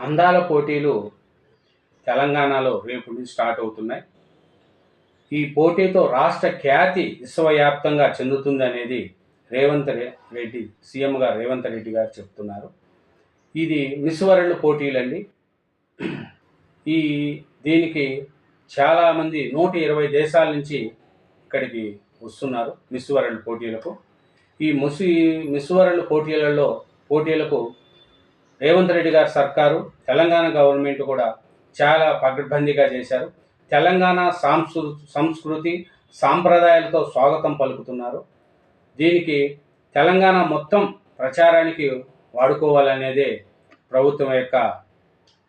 అందాల పోటీలు తెలంగాణలో రేపు నుంచి స్టార్ట్ అవుతున్నాయి. ఈ పోటీతో రాష్ట్ర ఖ్యాతి విశ్వవ్యాప్తంగా చెందుతుంది అనేది సీఎం గారు రేవంత్ రెడ్డి గారు చెప్తున్నారు. ఇది మిస్ వరల్డ్ పోటీలండి. దీనికి చాలామంది 120 దేశాల నుంచి ఇక్కడికి వస్తున్నారు మిస్ వరల్డ్ పోటీలకు. ఈ మిస్ వరల్డ్ పోటీలకు రేవంత్ రెడ్డి గారి సర్కారు, తెలంగాణ గవర్నమెంట్ కూడా చాలా పకడ్బందీగా చేశారు. తెలంగాణ సంస్కృతి సాంప్రదాయాలతో స్వాగతం పలుకుతున్నారు. దీనికి తెలంగాణ మొత్తం ప్రచారానికి వాడుకోవాలనేదే ప్రభుత్వం యొక్క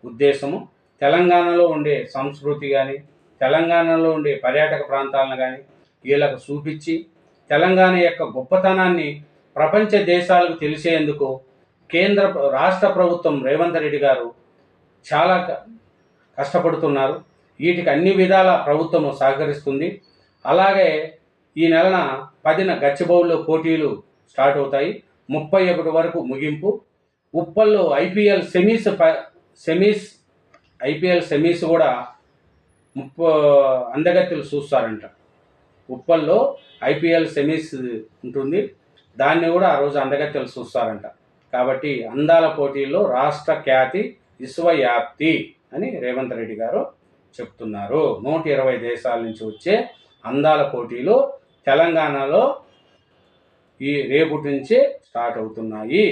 ఉద్దేశము. తెలంగాణలో ఉండే సంస్కృతి కానీ, తెలంగాణలో ఉండే పర్యాటక ప్రాంతాలను కానీ వీళ్ళకు చూపించి తెలంగాణ యొక్క గొప్పతనాన్ని ప్రపంచ దేశాలకు తెలిసేందుకు రాష్ట్ర ప్రభుత్వం రేవంత్ రెడ్డి గారు చాలా కష్టపడుతున్నారు. వీటికి అన్ని విధాల ప్రభుత్వం సహకరిస్తుంది. అలాగే ఈ నెలన 10న గచ్చిబౌలిలో పోటీలు స్టార్ట్ అవుతాయి. 31 వరకు ముగింపు. ఉప్పల్లో ఐపీఎల్ సెమీస్ కూడా అందగత్తెలు చూస్తారంట. ఉప్పల్లో ఐపీఎల్ సెమీస్ ఉంటుంది, దాన్ని కూడా ఆ రోజు అందగత్తెలు చూస్తారంట. కాబట్టి అందాల పోటీల్లో రాష్ట్ర ఖ్యాతి విశ్వవ్యాప్తి అని రేవంత్ రెడ్డి గారు చెప్తున్నారు. 120 దేశాల నుంచి వచ్చే అందాల పోటీలు తెలంగాణలో రేపటి నుంచే స్టార్ట్ అవుతున్నాయి.